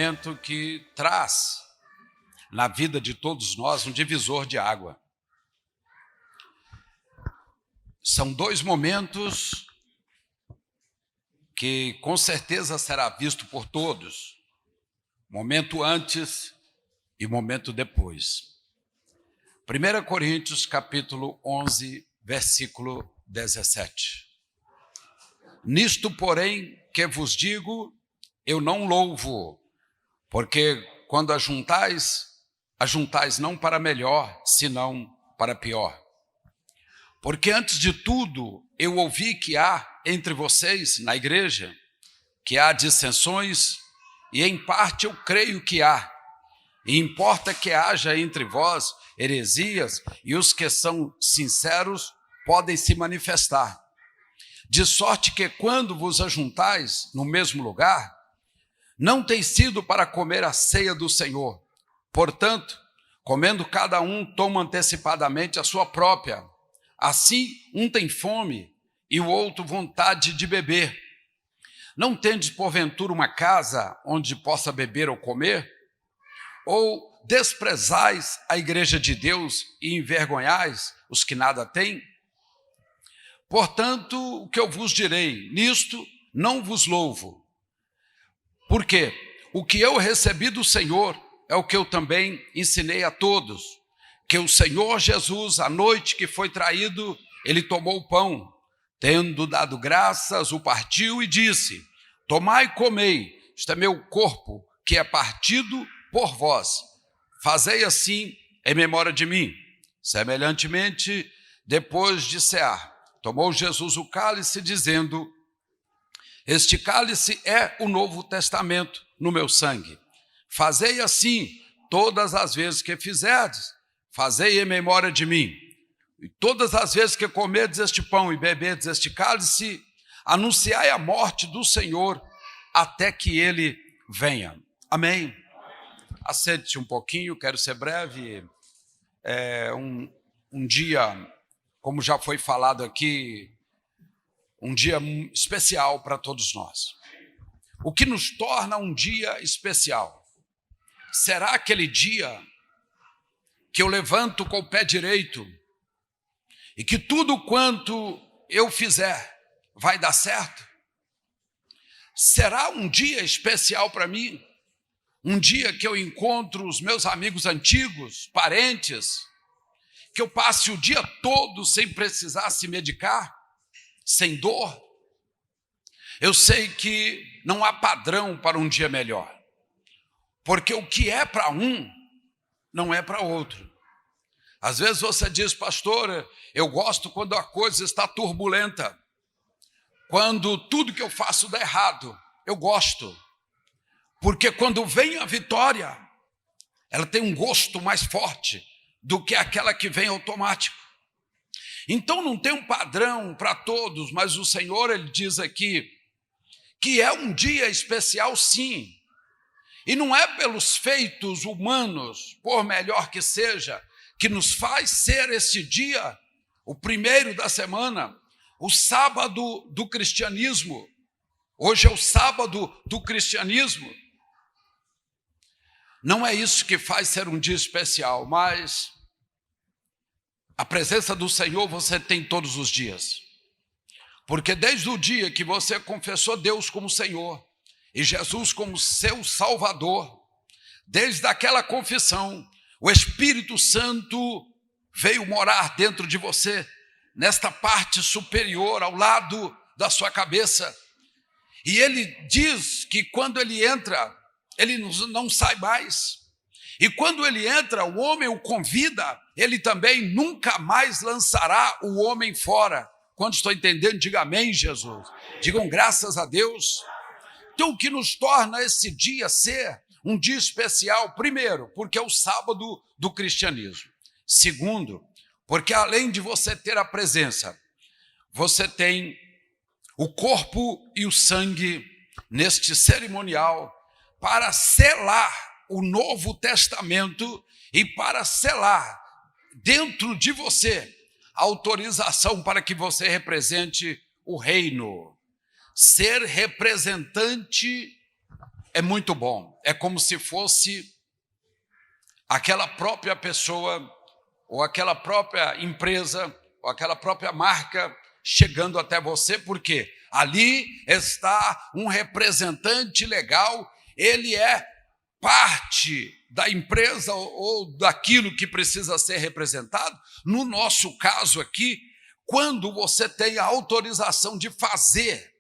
momento que traz na vida de todos nós um divisor de água. São dois momentos que com certeza será visto por todos, momento antes e momento depois. 1 Coríntios capítulo 11, versículo 17. Nisto, porém, que vos digo, eu não louvo, porque quando ajuntais não para melhor, senão para pior. Porque antes de tudo, eu ouvi que há entre vocês, na igreja, que há dissensões, e em parte eu creio que há. E importa que haja entre vós heresias, e os que são sinceros podem se manifestar. De sorte que quando vos ajuntais no mesmo lugar, não tem sido para comer a ceia do Senhor. Portanto, comendo cada um, toma antecipadamente a sua própria. Assim, um tem fome e o outro vontade de beber. Não tendes, porventura, uma casa onde possa beber ou comer? Ou desprezais a igreja de Deus e envergonhais os que nada têm? Portanto, o que eu vos direi, nisto não vos louvo. Porque o que eu recebi do Senhor é o que eu também ensinei a todos, que o Senhor Jesus, à noite que foi traído, ele tomou o pão, tendo dado graças, o partiu e disse: tomai e comei, este é meu corpo, que é partido por vós. Fazei assim em memória de mim. Semelhantemente, depois de cear, tomou Jesus o cálice, dizendo: este cálice é o Novo Testamento no meu sangue. Fazei assim todas as vezes que fizerdes, fazei em memória de mim. E todas as vezes que comerdes este pão e beberdes este cálice, anunciai a morte do Senhor até que ele venha. Amém? Assente um pouquinho, quero ser breve. Um dia, como já foi falado aqui, um dia especial para todos nós. O que nos torna um dia especial? Será aquele dia que eu levanto com o pé direito e que tudo quanto eu fizer vai dar certo? Será um dia especial para mim? Um dia que eu encontro os meus amigos antigos, parentes, que eu passe o dia todo sem precisar se medicar, sem dor? Eu sei que não há padrão para um dia melhor, porque o que é para um, não é para outro. Às vezes você diz: pastor, eu gosto quando a coisa está turbulenta, quando tudo que eu faço dá errado. Eu gosto, porque quando vem a vitória, ela tem um gosto mais forte do que aquela que vem automático. Então não tem um padrão para todos, mas o Senhor, ele diz aqui que é um dia especial, sim. E não é pelos feitos humanos, por melhor que seja, que nos faz ser esse dia, o primeiro da semana, o sábado do cristianismo. Hoje é o sábado do cristianismo. Não é isso que faz ser um dia especial, mas a presença do Senhor você tem todos os dias. Porque desde o dia que você confessou Deus como Senhor e Jesus como seu Salvador, desde aquela confissão, o Espírito Santo veio morar dentro de você, nesta parte superior, ao lado da sua cabeça. E ele diz que quando ele entra, ele não sai mais. E quando ele entra, o homem o convida, ele também nunca mais lançará o homem fora. Quando estou entendendo, diga amém, Jesus. Digam graças a Deus. Então, o que nos torna esse dia ser um dia especial? Primeiro, porque é o sábado do cristianismo. Segundo, porque além de você ter a presença, você tem o corpo e o sangue neste cerimonial para selar o Novo Testamento e para selar dentro de você a autorização para que você represente o reino. Ser representante é muito bom. É como se fosse aquela própria pessoa, ou aquela própria empresa, ou aquela própria marca chegando até você, porque ali está um representante legal, ele é parte da empresa ou daquilo que precisa ser representado. No nosso caso aqui, quando você tem a autorização de fazer,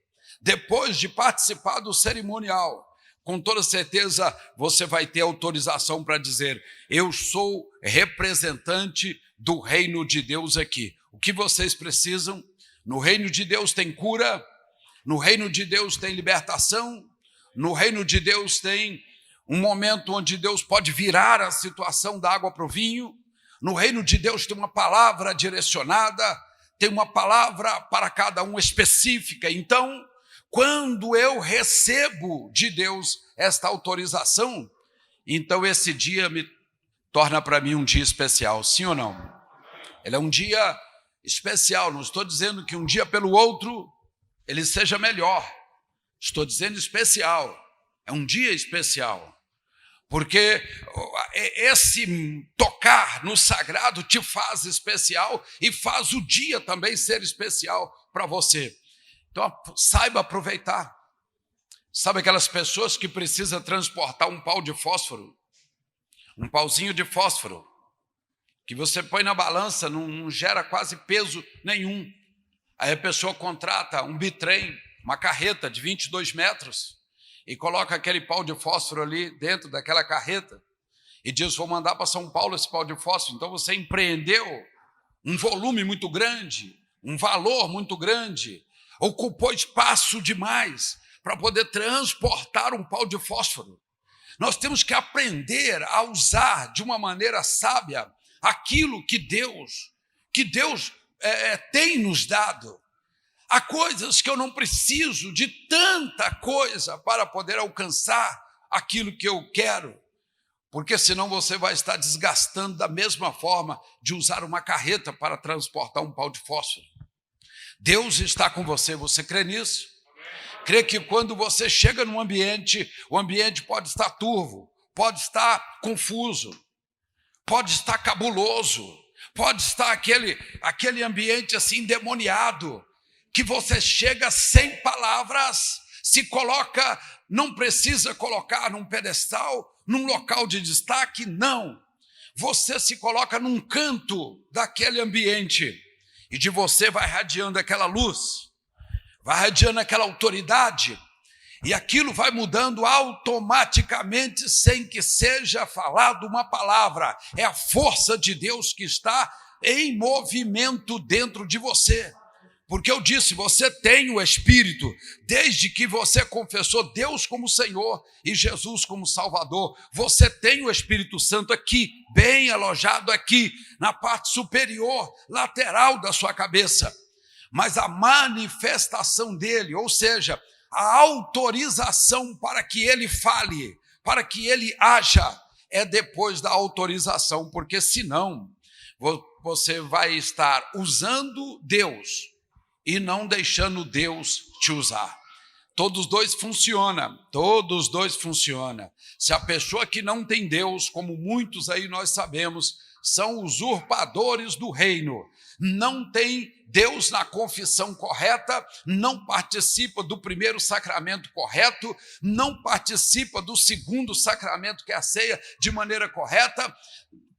depois de participar do cerimonial, com toda certeza você vai ter autorização para dizer: eu sou representante do reino de Deus aqui. O que vocês precisam? No reino de Deus tem cura, no reino de Deus tem libertação, no reino de Deus tem um momento onde Deus pode virar a situação da água para o vinho, no reino de Deus tem uma palavra direcionada, tem uma palavra para cada um específica. Então, quando eu recebo de Deus esta autorização, então esse dia me torna para mim um dia especial, sim ou não? Ele é um dia especial, não estou dizendo que um dia pelo outro ele seja melhor, estou dizendo especial, é um dia especial, porque esse tocar no sagrado te faz especial e faz o dia também ser especial para você. Então, saiba aproveitar. Sabe aquelas pessoas que precisam transportar um pau de fósforo? Um pauzinho de fósforo, que você põe na balança, não gera quase peso nenhum. Aí a pessoa contrata um bitrem, uma carreta de 22 metros, e coloca aquele pau de fósforo ali dentro daquela carreta, e diz: vou mandar para São Paulo esse pau de fósforo. Então você empreendeu um volume muito grande, um valor muito grande, ocupou espaço demais para poder transportar um pau de fósforo. Nós temos que aprender a usar de uma maneira sábia aquilo que Deus tem nos dado. Há coisas que eu não preciso de tanta coisa para poder alcançar aquilo que eu quero, porque senão você vai estar desgastando da mesma forma de usar uma carreta para transportar um pau de fósforo. Deus está com você, você crê nisso? Crê que quando você chega num ambiente, o ambiente pode estar turvo, pode estar confuso, pode estar cabuloso, pode estar aquele ambiente assim endemoniado, que você chega sem palavras, se coloca, não precisa colocar num pedestal, num local de destaque, não. Você se coloca num canto daquele ambiente e de você vai radiando aquela luz, vai radiando aquela autoridade, e aquilo vai mudando automaticamente sem que seja falado uma palavra. É a força de Deus que está em movimento dentro de você. Porque eu disse, você tem o Espírito, desde que você confessou Deus como Senhor e Jesus como Salvador. Você tem o Espírito Santo aqui, bem alojado aqui, na parte superior, lateral da sua cabeça. Mas a manifestação dele, ou seja, a autorização para que ele fale, para que ele haja, é depois da autorização, porque senão você vai estar usando Deus e não deixando Deus te usar. Todos dois funcionam. Se a pessoa que não tem Deus, como muitos aí nós sabemos, são usurpadores do reino, não tem Deus na confissão correta, não participa do primeiro sacramento correto, não participa do segundo sacramento, que é a ceia, de maneira correta,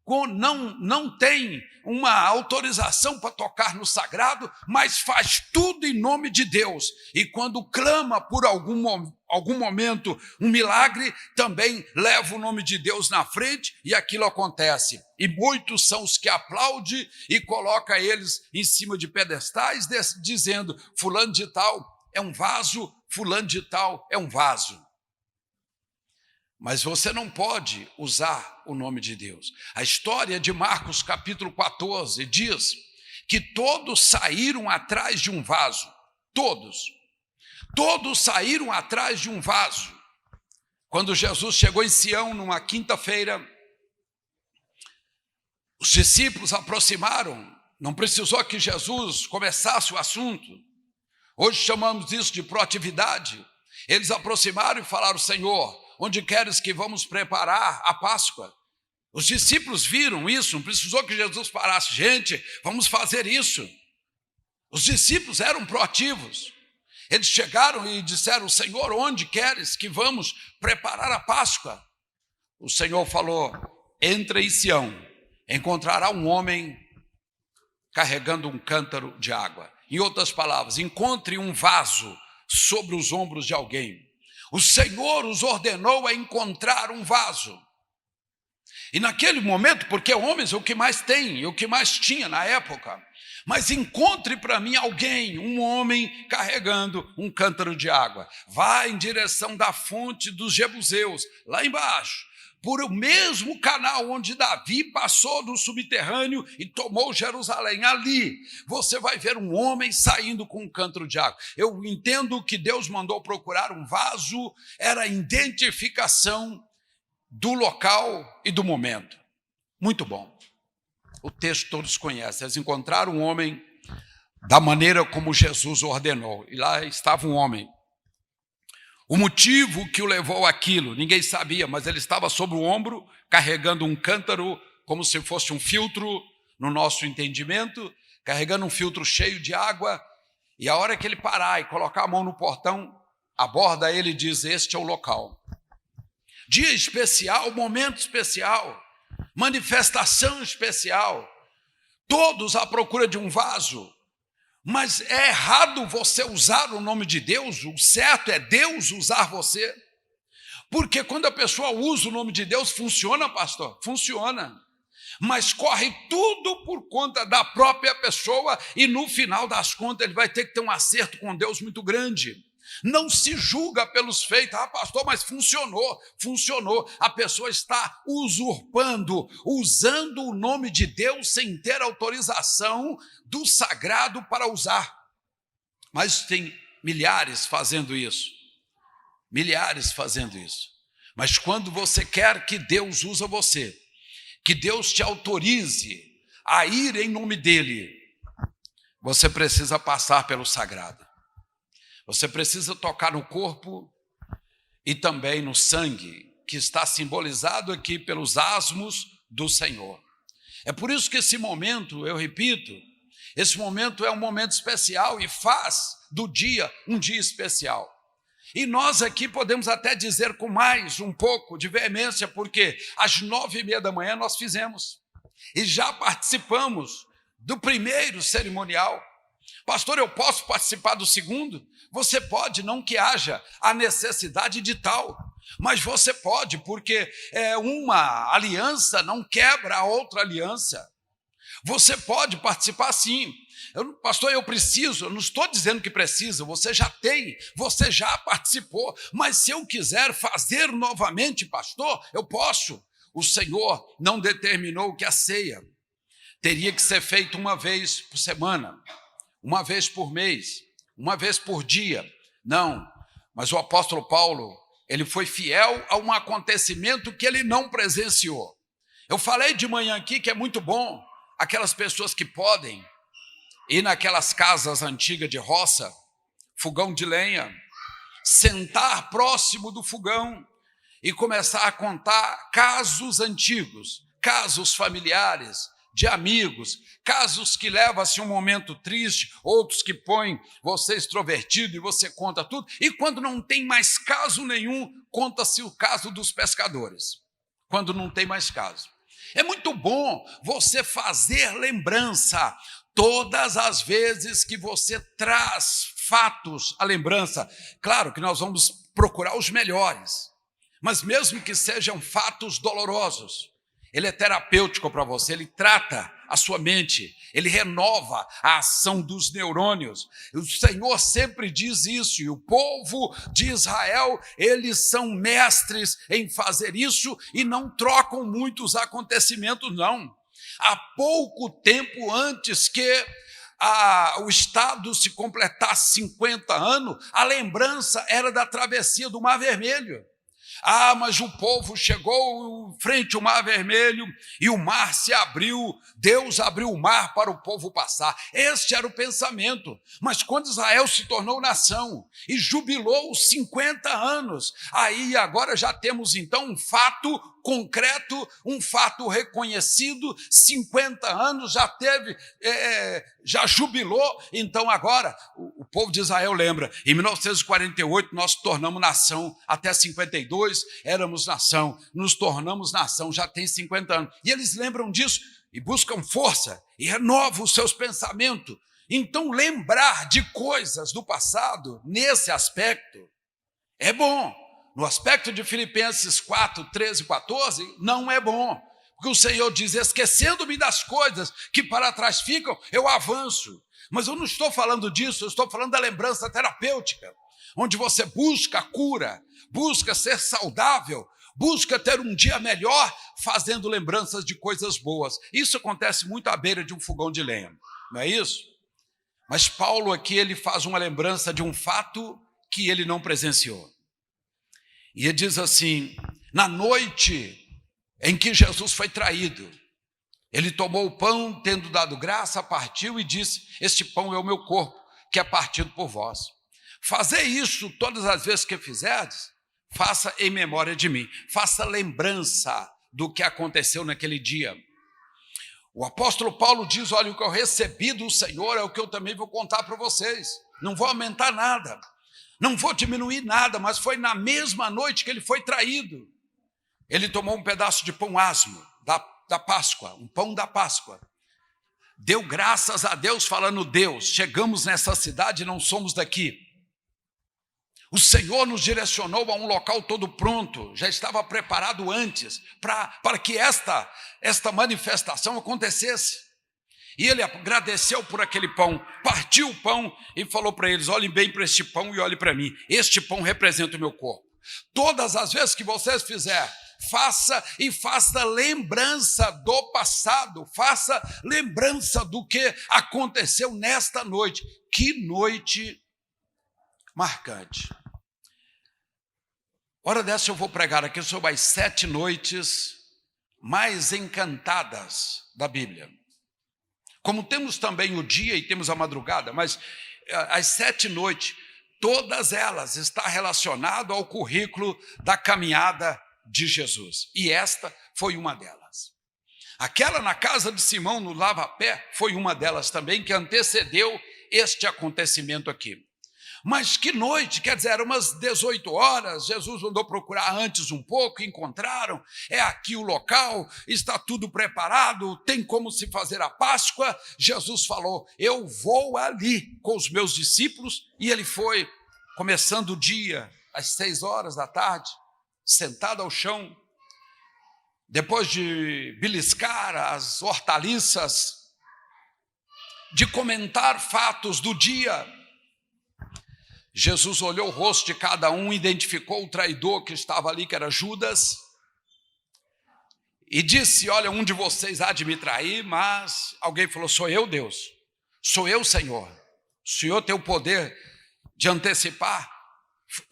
não tem uma autorização para tocar no sagrado, mas faz tudo em nome de Deus. E quando clama por algum momento um milagre, também leva o nome de Deus na frente e aquilo acontece. E muitos são os que aplaudem e colocam eles em cima de pedestais, dizendo: fulano de tal é um vaso, fulano de tal é um vaso. Mas você não pode usar o nome de Deus. A história de Marcos capítulo 14 diz que todos saíram atrás de um vaso. Todos saíram atrás de um vaso. Quando Jesus chegou em Sião numa quinta-feira, os discípulos aproximaram. Não precisou que Jesus começasse o assunto. Hoje chamamos isso de proatividade. Eles aproximaram e falaram: Senhor, onde queres que vamos preparar a Páscoa? Os discípulos viram isso, não precisou que Jesus parasse. Gente, vamos fazer isso. Os discípulos eram proativos. Eles chegaram e disseram: Senhor, onde queres que vamos preparar a Páscoa? O Senhor falou: entre em Sião, encontrará um homem carregando um cântaro de água. Em outras palavras, encontre um vaso sobre os ombros de alguém. O Senhor os ordenou a encontrar um vaso. E naquele momento, porque homens é o que mais tem, e o que mais tinha na época, mas encontre para mim alguém, um homem carregando um cântaro de água. Vá em direção da fonte dos Jebuseus, lá embaixo, por o mesmo canal onde Davi passou do subterrâneo e tomou Jerusalém. Ali você vai ver um homem saindo com um cântaro de água. Eu entendo que Deus mandou procurar um vaso, era a identificação do local e do momento. Muito bom. O texto todos conhecem. Eles encontraram um homem da maneira como Jesus ordenou. E lá estava um homem. O motivo que o levou àquilo, ninguém sabia, mas ele estava sobre o ombro, carregando um cântaro, como se fosse um filtro, no nosso entendimento, carregando um filtro cheio de água, e a hora que ele parar e colocar a mão no portão, aborda ele e diz: este é o local. Dia especial, momento especial, manifestação especial, todos à procura de um vaso. Mas é errado você usar o nome de Deus, o certo é Deus usar você. Porque quando a pessoa usa o nome de Deus, funciona, pastor? Funciona. Mas corre tudo por conta da própria pessoa e no final das contas ele vai ter que ter um acerto com Deus muito grande. Não se julga pelos feitos. Ah, pastor, mas funcionou. A pessoa está usurpando, usando o nome de Deus sem ter autorização do sagrado para usar. Mas tem milhares fazendo isso. Mas quando você quer que Deus use você, que Deus te autorize a ir em nome dele, você precisa passar pelo sagrado. Você precisa tocar no corpo e também no sangue, que está simbolizado aqui pelos asmos do Senhor. É por isso que esse momento, eu repito, esse momento é um momento especial e faz do dia um dia especial. E nós aqui podemos até dizer com mais um pouco de veemência, porque às 9h30 da manhã nós fizemos e já participamos do primeiro cerimonial. Pastor, eu posso participar do segundo? Você pode, não que haja a necessidade de tal, mas você pode, porque uma aliança não quebra a outra aliança. Você pode participar sim. Pastor, eu preciso, eu não estou dizendo que precisa, você já tem, você já participou, mas se eu quiser fazer novamente, pastor, eu posso. O Senhor não determinou que a ceia teria que ser feita uma vez por semana, uma vez por mês, uma vez por dia. Não, mas o apóstolo Paulo, ele foi fiel a um acontecimento que ele não presenciou. Eu falei de manhã aqui que é muito bom aquelas pessoas que podem ir naquelas casas antigas de roça, fogão de lenha, sentar próximo do fogão e começar a contar casos antigos, casos familiares, de amigos, casos que levam-se um momento triste, outros que põem você extrovertido e você conta tudo, e quando não tem mais caso nenhum, conta-se o caso dos pescadores, quando não tem mais caso. É muito bom você fazer lembrança, todas as vezes que você traz fatos à lembrança. Claro que nós vamos procurar os melhores, mas mesmo que sejam fatos dolorosos, ele é terapêutico para você, ele trata a sua mente, ele renova a ação dos neurônios. O Senhor sempre diz isso, e o povo de Israel, eles são mestres em fazer isso e não trocam muitos acontecimentos, não. Há pouco tempo antes que o Estado se completasse 50 anos, a lembrança era da travessia do Mar Vermelho. Mas o povo chegou frente ao Mar Vermelho e o mar se abriu, Deus abriu o mar para o povo passar. Este era o pensamento. Mas quando Israel se tornou nação e jubilou os 50 anos, aí agora já temos então um fato concreto, um fato reconhecido, 50 anos já teve, já jubilou, então agora o povo de Israel lembra, em 1948 nós tornamos nação, até 52 éramos nação, nos tornamos nação, já tem 50 anos, e eles lembram disso e buscam força e renovam os seus pensamentos. Então lembrar de coisas do passado, nesse aspecto, é bom. No aspecto de Filipenses 4, 13 e 14, não é bom. Porque o Senhor diz, esquecendo-me das coisas que para trás ficam, eu avanço. Mas eu não estou falando disso, eu estou falando da lembrança terapêutica, onde você busca a cura, busca ser saudável, busca ter um dia melhor, fazendo lembranças de coisas boas. Isso acontece muito à beira de um fogão de lenha, não é isso? Mas Paulo aqui, ele faz uma lembrança de um fato que ele não presenciou. E ele diz assim, na noite em que Jesus foi traído, ele tomou o pão, tendo dado graça, partiu e disse, este pão é o meu corpo, que é partido por vós. Fazer isso todas as vezes que fizerdes, faça em memória de mim, faça lembrança do que aconteceu naquele dia. O apóstolo Paulo diz, olha, o que eu recebi do Senhor é o que eu também vou contar para vocês, não vou aumentar nada. Não vou diminuir nada, mas foi na mesma noite que ele foi traído. Ele tomou um pedaço de pão asmo da Páscoa, um pão da Páscoa. Deu graças a Deus, falando, Deus, chegamos nessa cidade e não somos daqui. O Senhor nos direcionou a um local todo pronto, já estava preparado antes para que esta manifestação acontecesse. E ele agradeceu por aquele pão, partiu o pão e falou para eles, olhem bem para este pão e olhem para mim. Este pão representa o meu corpo. Todas as vezes que vocês fizerem, faça lembrança do passado, faça lembrança do que aconteceu nesta noite. Que noite marcante. Hora dessa eu vou pregar aqui sobre as 7 noites mais encantadas da Bíblia. Como temos também o dia e temos a madrugada, mas as 7 noites, todas elas estão relacionadas ao currículo da caminhada de Jesus. E esta foi uma delas. Aquela na casa de Simão, no lava-pé, foi uma delas também, que antecedeu este acontecimento aqui. Mas que noite, quer dizer, eram umas 18 horas, Jesus mandou procurar antes um pouco, encontraram, é aqui o local, está tudo preparado, tem como se fazer a Páscoa. Jesus falou, eu vou ali com os meus discípulos, e ele foi, começando o dia, às 6 horas da tarde, sentado ao chão, depois de beliscar as hortaliças, de comentar fatos do dia, Jesus olhou o rosto de cada um, identificou o traidor que estava ali, que era Judas, e disse, olha, um de vocês há de me trair, mas alguém falou, sou eu, Deus, sou eu, Senhor, o Senhor tem o poder de antecipar,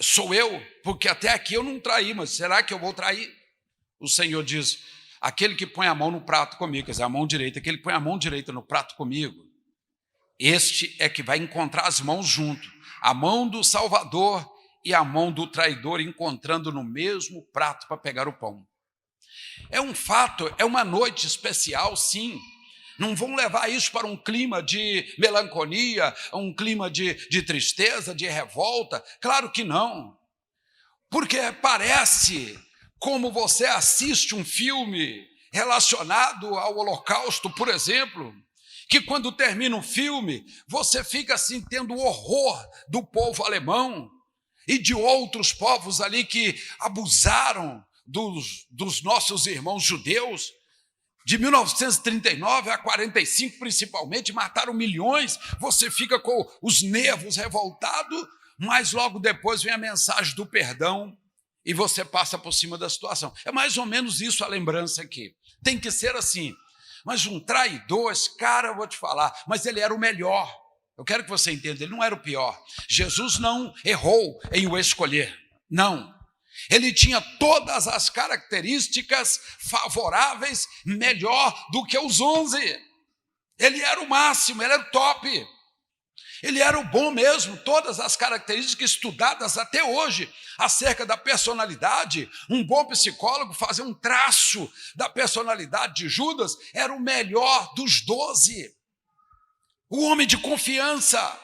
sou eu, porque até aqui eu não traí, mas será que eu vou trair? O Senhor diz, aquele que põe a mão no prato comigo, quer dizer, a mão direita, aquele que põe a mão direita no prato comigo, este é que vai encontrar as mãos junto, a mão do Salvador e a mão do traidor encontrando no mesmo prato para pegar o pão. É um fato, é uma noite especial, sim. Não vão levar isso para um clima de melancolia, um clima de tristeza, de revolta. Claro que não. Porque parece como você assiste um filme relacionado ao Holocausto, por exemplo, que quando termina o filme, você fica assim tendo horror do povo alemão e de outros povos ali que abusaram dos nossos irmãos judeus, de 1939 a 45 principalmente, mataram milhões, você fica com os nervos revoltados, mas logo depois vem a mensagem do perdão e você passa por cima da situação. É mais ou menos isso a lembrança aqui. Tem que ser assim. Mas um traidor, esse cara, eu vou te falar, mas ele era o melhor. Eu quero que você entenda, ele não era o pior. Jesus não errou em o escolher, não. Ele tinha todas as características favoráveis, melhor do que os 11. Ele era o máximo, ele era o top. Ele era o bom mesmo, todas as características estudadas até hoje acerca da personalidade. Um bom psicólogo fazia um traço da personalidade de Judas, era o melhor dos 12. O homem de confiança,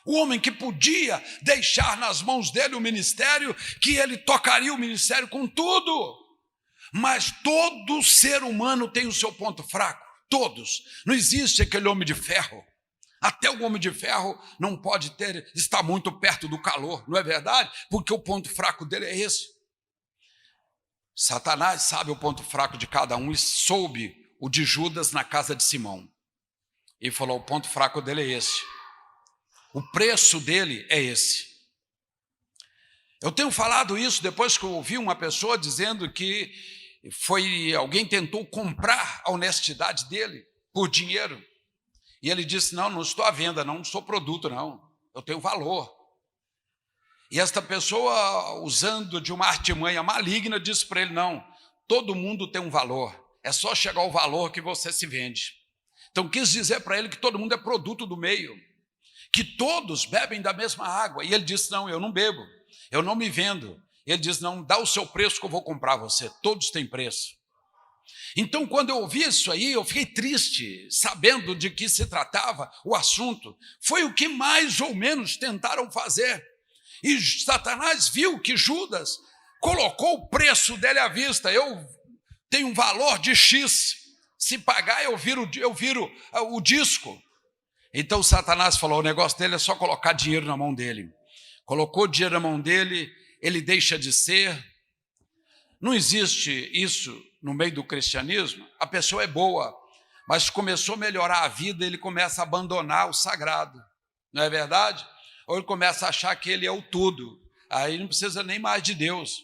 o homem que podia deixar nas mãos dele o ministério, que ele tocaria o ministério com tudo. Mas todo ser humano tem o seu ponto fraco, todos. Não existe aquele homem de ferro. Até o homem de ferro não pode estar muito perto do calor, não é verdade? Porque o ponto fraco dele é esse. Satanás sabe o ponto fraco de cada um e soube o de Judas na casa de Simão. E falou, o ponto fraco dele é esse. O preço dele é esse. Eu tenho falado isso depois que eu ouvi uma pessoa dizendo que alguém tentou comprar a honestidade dele por dinheiro. E ele disse, não estou à venda, não sou produto, não. Eu tenho valor. E esta pessoa, usando de uma artimanha maligna, disse para ele, não, todo mundo tem um valor. É só chegar ao valor que você se vende. Então quis dizer para ele que todo mundo é produto do meio. Que todos bebem da mesma água. E ele disse, não, eu não bebo, eu não me vendo. Ele disse, não, dá o seu preço que eu vou comprar você. Todos têm preço. Então, quando eu ouvi isso aí, eu fiquei triste, sabendo de que se tratava o assunto. Foi o que mais ou menos tentaram fazer. E Satanás viu que Judas colocou o preço dele à vista. Eu tenho um valor de X. Se pagar, eu viro o disco. Então, Satanás falou, o negócio dele é só colocar dinheiro na mão dele. Colocou dinheiro na mão dele, ele deixa de ser. Não existe isso no meio do cristianismo. A pessoa é boa, mas começou a melhorar a vida, ele começa a abandonar o sagrado, não é verdade? Ou ele começa a achar que ele é o tudo, aí não precisa nem mais de Deus,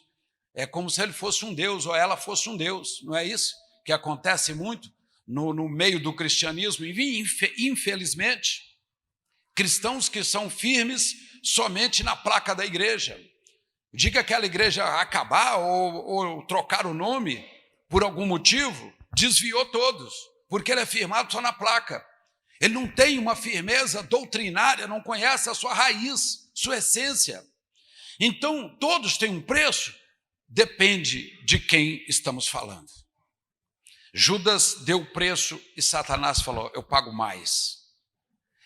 é como se ele fosse um Deus, ou ela fosse um Deus, não é isso que acontece muito no meio do cristianismo? Infelizmente, cristãos que são firmes somente na placa da igreja. Diga que aquela igreja acabar ou trocar o nome por algum motivo, desviou todos, porque ele é firmado só na placa. Ele não tem uma firmeza doutrinária, não conhece a sua raiz, sua essência. Então, todos têm um preço, depende de quem estamos falando. Judas deu o preço e Satanás falou, eu pago mais.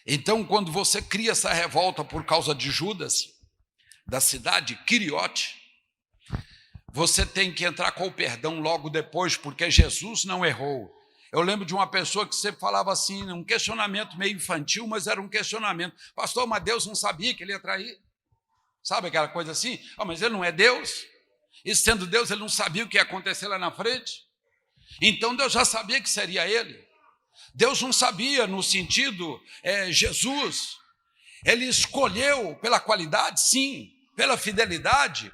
Então, quando você cria essa revolta por causa de Judas, da cidade Quiriote, você tem que entrar com o perdão logo depois, porque Jesus não errou. Eu lembro de uma pessoa que sempre falava assim, um questionamento meio infantil, mas era um questionamento. Pastor, mas Deus não sabia que ele ia trair? Sabe aquela coisa assim? Mas ele não é Deus? E sendo Deus, ele não sabia o que ia acontecer lá na frente? Então Deus já sabia que seria ele. Deus não sabia no sentido, Jesus, ele escolheu pela qualidade, sim, pela fidelidade,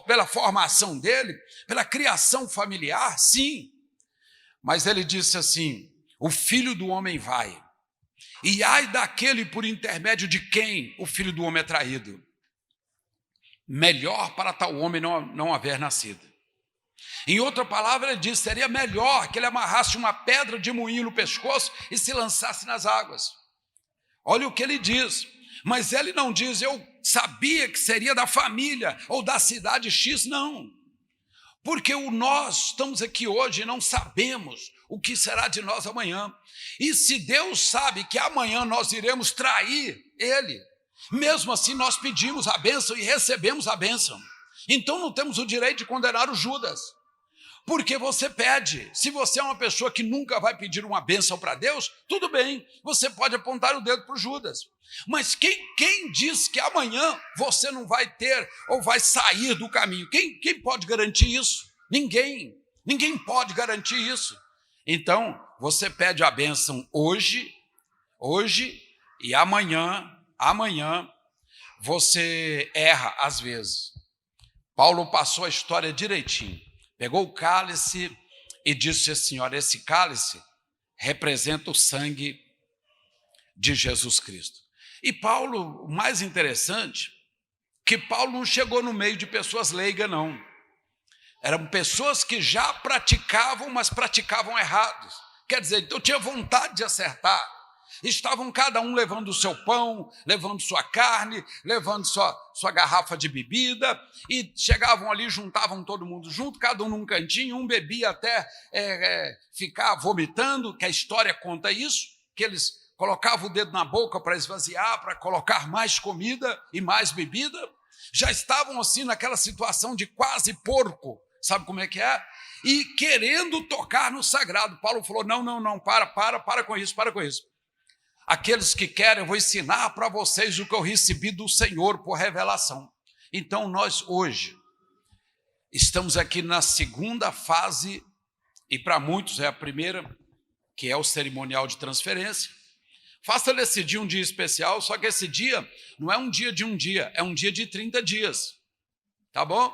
pela formação dele, pela criação familiar, sim. Mas ele disse assim, o Filho do Homem vai, e ai daquele por intermédio de quem o Filho do Homem é traído. Melhor para tal homem não haver nascido. Em outra palavra, ele disse, seria melhor que ele amarrasse uma pedra de moinho no pescoço e se lançasse nas águas. Olha o que ele diz. Mas ele não diz, eu sabia que seria da família ou da cidade X, não. Porque nós estamos aqui hoje e não sabemos o que será de nós amanhã. E se Deus sabe que amanhã nós iremos trair ele, mesmo assim nós pedimos a bênção e recebemos a bênção. Então não temos o direito de condenar o Judas. Porque você pede. Se você é uma pessoa que nunca vai pedir uma bênção para Deus, tudo bem, você pode apontar o dedo para o Judas. Mas quem diz que amanhã você não vai ter ou vai sair do caminho? Quem pode garantir isso? Ninguém pode garantir isso. Então, você pede a bênção hoje e amanhã você erra às vezes. Paulo passou a história direitinho. Pegou o cálice e disse assim, olha, esse cálice representa o sangue de Jesus Cristo. E Paulo, o mais interessante, que Paulo não chegou no meio de pessoas leigas, não. Eram pessoas que já praticavam, mas praticavam errados. Quer dizer, então tinha vontade de acertar. Estavam cada um levando o seu pão, levando sua carne, levando sua garrafa de bebida, e chegavam ali, juntavam todo mundo junto, cada um num cantinho, um bebia até ficar vomitando, que a história conta isso, que eles colocavam o dedo na boca para esvaziar, para colocar mais comida e mais bebida. Já estavam assim naquela situação de quase porco, sabe como é que é? E querendo tocar no sagrado. Paulo falou, não, para com isso, para com isso. Aqueles que querem, eu vou ensinar para vocês o que eu recebi do Senhor por revelação. Então nós hoje estamos aqui na segunda fase, e para muitos é a primeira, que é o cerimonial de transferência. Faça desse dia um dia especial, só que esse dia não é um dia de um dia, é um dia de 30 dias, tá bom?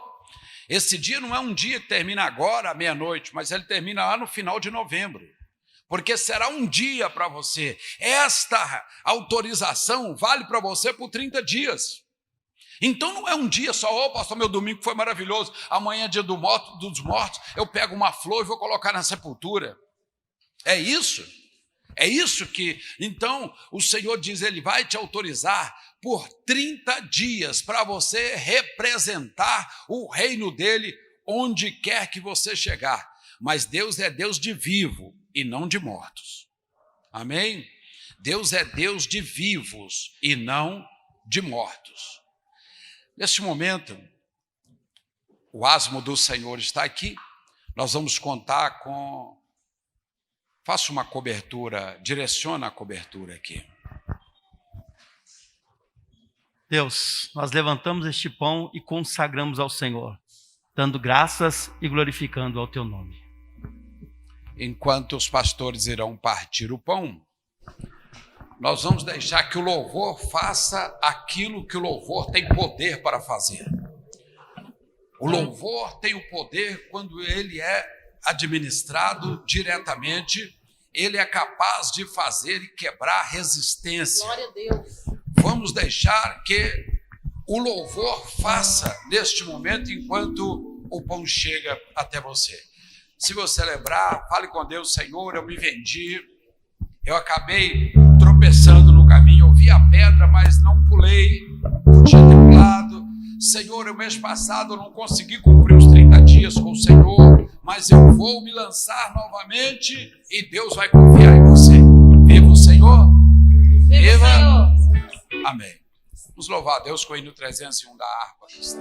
Esse dia não é um dia que termina agora, à meia-noite, mas ele termina lá no final de novembro, porque será um dia para você. Esta autorização vale para você por 30 dias. Então não é um dia só, pastor, meu domingo foi maravilhoso, amanhã é dia dos mortos, eu pego uma flor e vou colocar na sepultura. É isso? É isso que, então, o Senhor diz, Ele vai te autorizar por 30 dias para você representar o reino dEle onde quer que você chegar. Mas Deus é Deus de vivo e não de mortos. Amém? Deus é Deus de vivos e não de mortos. Neste momento, o asmo do Senhor está aqui. Nós vamos contar com... Faça uma cobertura, direciona a cobertura aqui. Deus, nós levantamos este pão e consagramos ao Senhor, dando graças e glorificando ao Teu nome. Enquanto os pastores irão partir o pão, nós vamos deixar que o louvor faça aquilo que o louvor tem poder para fazer. O louvor tem o poder quando ele é administrado diretamente, ele é capaz de fazer e quebrar resistência. Glória a Deus. Vamos deixar que o louvor faça neste momento enquanto o pão chega até você. Se você lembrar, fale com Deus, Senhor, eu me vendi, eu acabei tropeçando no caminho, eu vi a pedra, mas não pulei, podia ter pulado. Senhor, o mês passado eu não consegui cumprir os 30 dias com o Senhor, mas eu vou me lançar novamente e Deus vai confiar em você. Viva o Senhor! Viva! Amém. Vamos louvar a Deus com o hino 301 da harpa cristã.